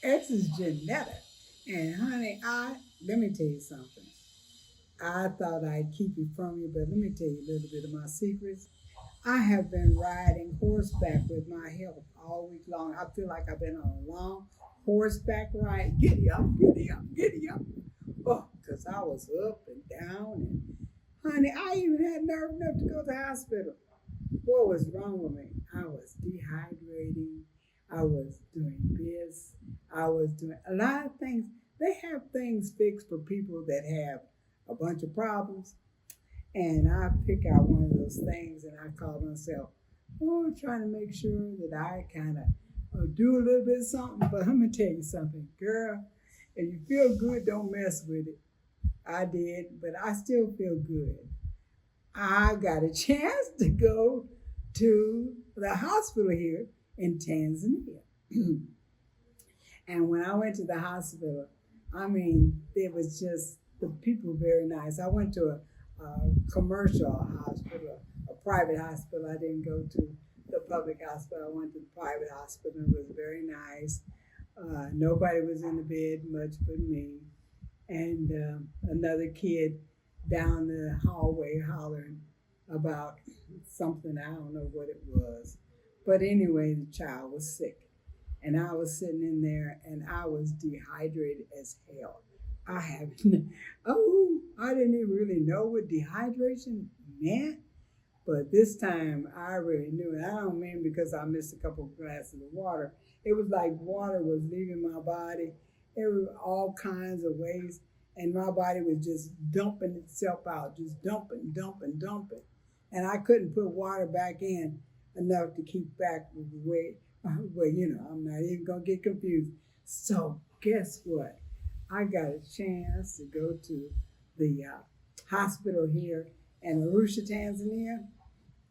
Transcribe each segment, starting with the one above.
X is Jeanetta. And honey, let me tell you something. I thought I'd keep it from you, but let me tell you a little bit of my secrets. I have been riding horseback with my health all week long. I feel like I've been on a long horseback ride. Giddy up, giddy up, giddy up. Oh, because I was up and down. And honey, I even had nerve enough to go to the hospital. What was wrong with me? I was dehydrating. I was doing this. I was doing a lot of things. They have things fixed for people that have a bunch of problems. And I pick out one of those things and I call myself, oh, trying to make sure that I kind of do a little bit of something. But let me tell you something, girl, if you feel good, don't mess with it. I did, but I still feel good. I got a chance to go to the hospital here in Tanzania. And when I went to the hospital, I mean, it was just the people were very nice. I went to a commercial hospital, a private hospital. I didn't go to the public hospital. I went to the private hospital. It was very nice. Nobody was in the bed much but me and another kid down the hallway hollering about something. I don't know what it was. But anyway, the child was sick. And I was sitting in there and I was dehydrated as hell. I haven't, oh, I didn't even really know what dehydration meant. But this time I really knew it. I don't mean because I missed a couple of glasses of water. It was like water was leaving my body. It was all kinds of ways. And my body was just dumping itself out, just dumping, dumping, dumping. And I couldn't put water back in enough to keep back with the way, well, I'm not even going to get confused. So guess what? I got a chance to go to the hospital here in Arusha, Tanzania.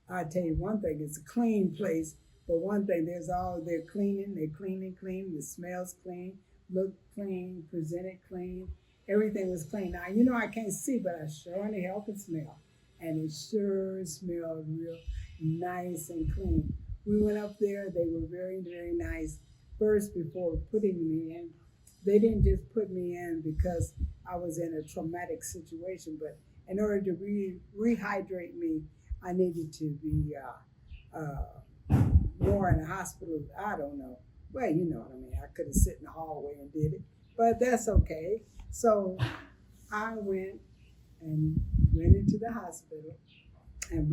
I tell you one thing, it's a clean place. But one thing, they're cleaning, clean. The smells clean, look clean, presented clean. Everything was clean. Now, I can't see, but I sure in the hell can smell. And it sure smelled real nice and clean. We went up there. They were very, very nice. First, before putting me in, they didn't just put me in because I was in a traumatic situation, but in order to rehydrate me, I needed to be more in the hospital. I don't know. Well, you know what I mean. I could have sit in the hallway and did it, but that's okay. So I went into the hospital, and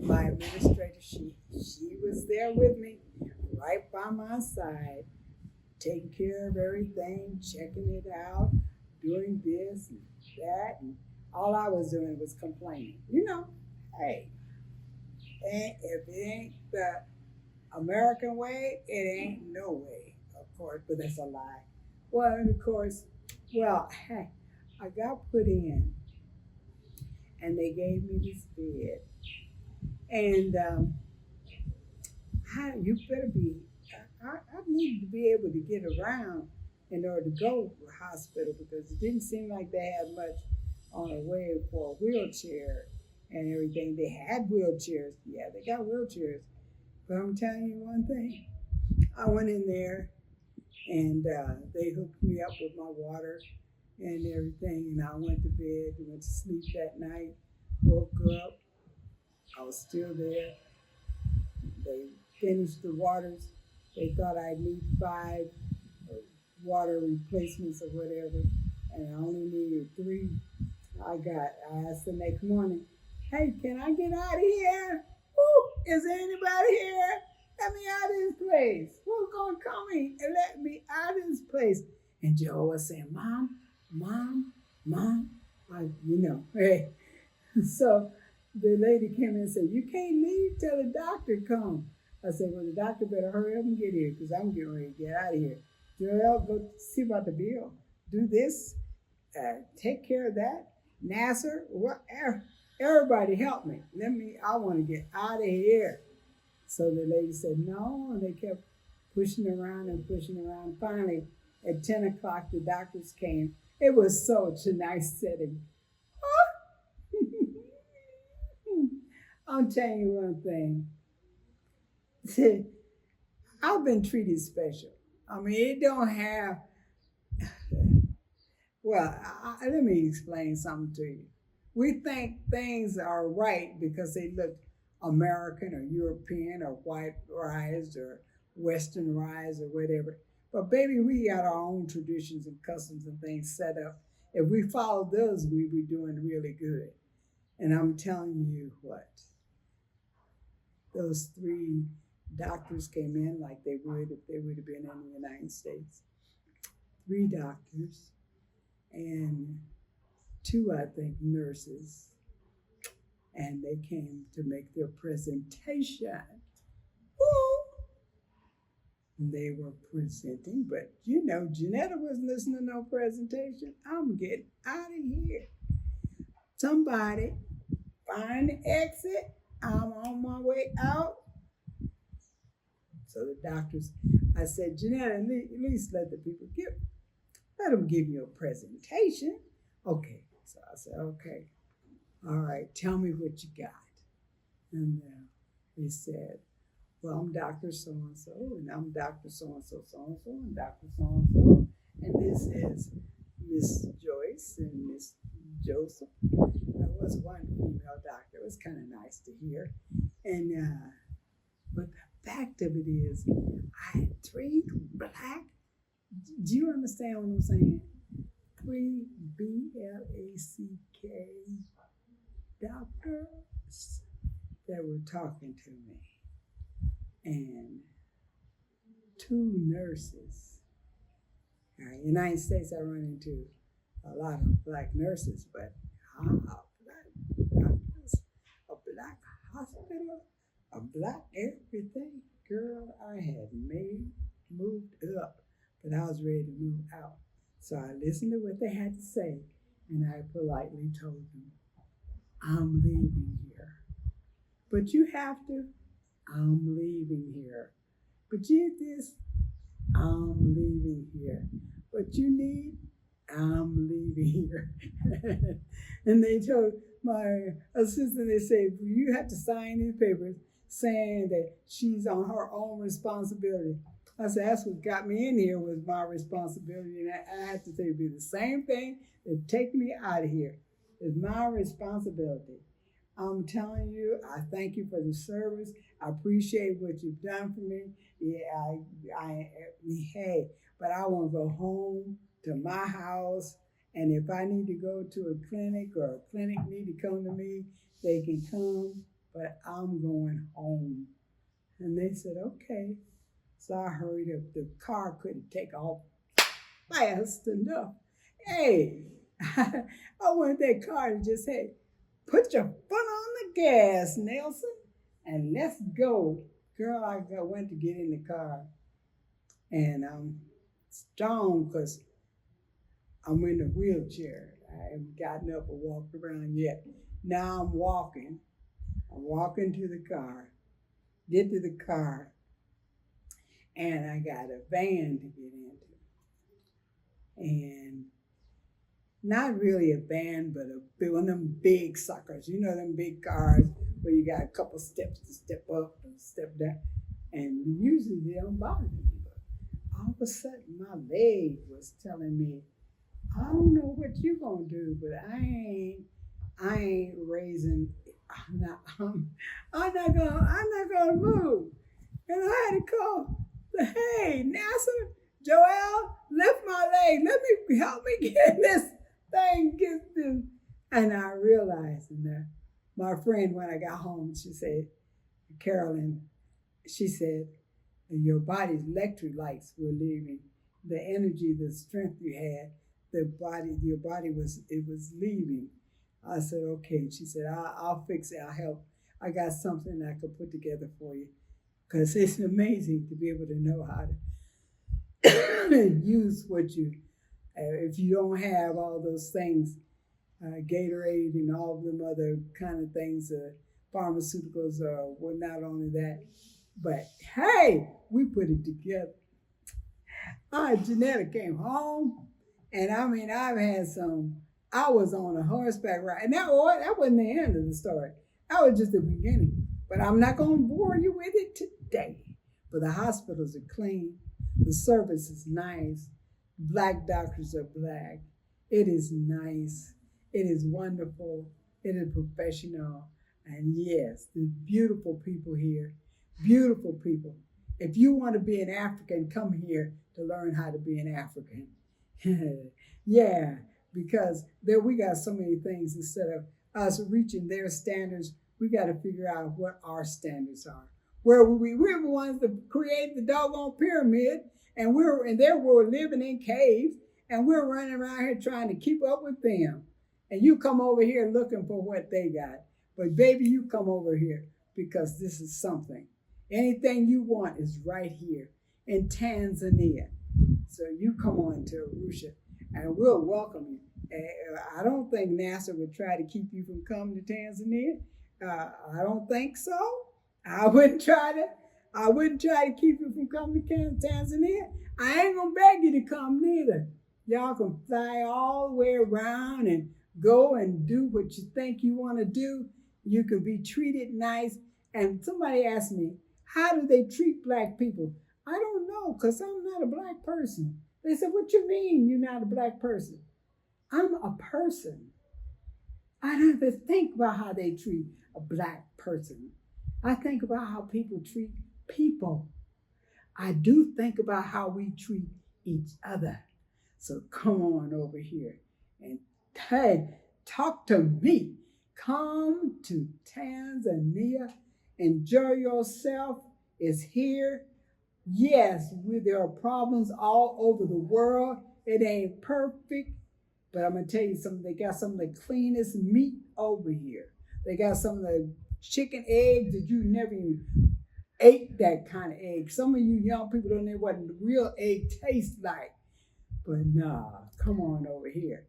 my administrator, she was there with me, right by my side, taking care of everything, checking it out, doing this and that, and all I was doing was complaining. Hey, if it ain't the American way, it ain't no way, of course, but that's a lie. Well, and of course, hey, I got put in, and they gave me this bed, and you better be. I needed to be able to get around in order to go to the hospital because it didn't seem like they had much on a way for a wheelchair and everything. They had wheelchairs. Yeah, they got wheelchairs. But I'm telling you one thing. I went in there and they hooked me up with my water and everything. And I went to bed, went to sleep that night, woke up. I was still there. They finished the waters. They thought I'd need 5 water replacements or whatever, and I only needed 3. I asked the next morning, hey, can I get out of here? Woo, is there anybody here? Let me out of this place. Who's gonna come in and let me out of this place? And Joe was saying, Mom, Mom, Mom. Hey. So the lady came in and said, you can't leave till the doctor comes. I said, well, the doctor better hurry up and get here because I'm getting ready to get out of here. Joel, go see about the bill. Do this. Take care of that. Nasser, everybody help me. I want to get out of here. So the lady said, no. And they kept pushing around and pushing around. Finally, at 10 o'clock, the doctors came. It was such a nice setting. I'm telling you one thing. I've been treated special. I mean, it don't have, well, let me explain something to you. We think things are right because they look American or European or white-rise or westernized or whatever. But baby, we got our own traditions and customs and things set up. If we followed those, we'd be doing really good. And I'm telling you what, those three doctors came in like they would if they would have been in the United States. Three doctors and two, I think, nurses. And they came to make their presentation. Woo! They were presenting, but you know, Jeanetta wasn't listening to no presentation. I'm getting out of here. Somebody find the exit. I'm on my way out. So the doctors, I said, Jeanetta, at least let them give you a presentation. Okay. So I said, okay. All right, tell me what you got. And he said, well, I'm Dr. So-and-so, and I'm Dr. So-and-so, so-and-so, and Dr. So-and-so. And this is Miss Joyce and Miss Joseph. There was one female doctor. It was kind of nice to hear. And but the fact of it is, I had three black, do you understand what I'm saying? 3 BLACK doctors that were talking to me. And 2 nurses. In the United States, I run into a lot of black nurses, but black doctors, a black hospital, a black everything. Girl, I had moved up, but I was ready to move out. So I listened to what they had to say, and I politely told them, I'm leaving here. But you have to. I'm leaving here. But you this. I'm leaving here. What you need. I'm leaving here. And they told my assistant, they said, you have to sign these papers saying that she's on her own responsibility. I said, that's what got me in here was my responsibility. And I had to say, it'd be the same thing that take me out of here. It's my responsibility. I'm telling you, I thank you for the service. I appreciate what you've done for me. Yeah, hey, but I want to go home to my house. And if I need to go to a clinic or a clinic need to come to me, they can come, but I'm going home. And they said, okay. So I hurried up. The car couldn't take off fast enough. Hey, I want that car to just say, put your foot on the gas, Nelson, and let's go. Girl, I went to get in the car, and I'm strong because I'm in a wheelchair. I haven't gotten up or walked around yet. Now I'm walking. I'm walking to the car, get to the car, and I got a van to get into. And not really a van, but one of them big suckers. You know them big cars where you got a couple steps to step up and step down. And usually they don't bother me. But all of a sudden my leg was telling me, I don't know what you're gonna do, but I ain't raising. I'm not gonna move. And I had to call. Hey, NASA, Joelle, lift my leg. Help me get this thing. And I realized, and my friend, when I got home, she said, Carolyn, she said, your body's electrolytes were leaving. The energy, the strength you had, your body was leaving. I said, okay. She said, I'll fix it. I'll help. I got something I could put together for you. Because it's amazing to be able to know how to use what you, if you don't have all those things, Gatorade and all of them other kind of things, pharmaceuticals, well, not only that, but hey, we put it together. Jeanetta came home, and I mean, I was on a horseback ride, and that wasn't the end of the story. That was just the beginning. But I'm not going to bore you with it today. but the hospitals are clean. The service is nice. Black doctors are black. It is nice. It is wonderful. It is professional. And yes, the beautiful people here. Beautiful people. If you want to be an African, come here to learn how to be an African. Yeah, because there we got so many things. Instead of us reaching their standards, we got to figure out what our standards are. We're the ones that created the doggone pyramid, and there we're living in caves, and we're running around here trying to keep up with them. And you come over here looking for what they got. But baby, you come over here because this is something. Anything you want is right here in Tanzania. So you come on to Arusha and we'll welcome you. I don't think NASA would try to keep you from coming to Tanzania. I don't think so. I wouldn't try to keep you from coming to Tanzania. I ain't gonna beg you to come neither. Y'all can fly all the way around and go and do what you think you want to do. You can be treated nice. And somebody asked me, how do they treat black people? I don't know, because I'm not a black person. They said, what you mean you're not a black person? I'm a person. I don't even think about how they treat a black person. I think about how people treat people. I do think about how we treat each other. So come on over here and hey, talk to me. Come to Tanzania. Enjoy yourself. It's here. Yes, there are problems all over the world. It ain't perfect, but I'm going to tell you something. They got some of the cleanest meat over here. They got some of the chicken eggs that you never even ate that kind of egg. Some of you young people don't know what the real egg tastes like. But nah, come on over here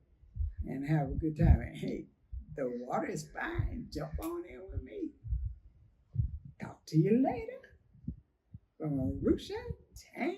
and have a good time. And hey, the water is fine. Jump on in with me. Talk to you later from Arusha, Tanzania.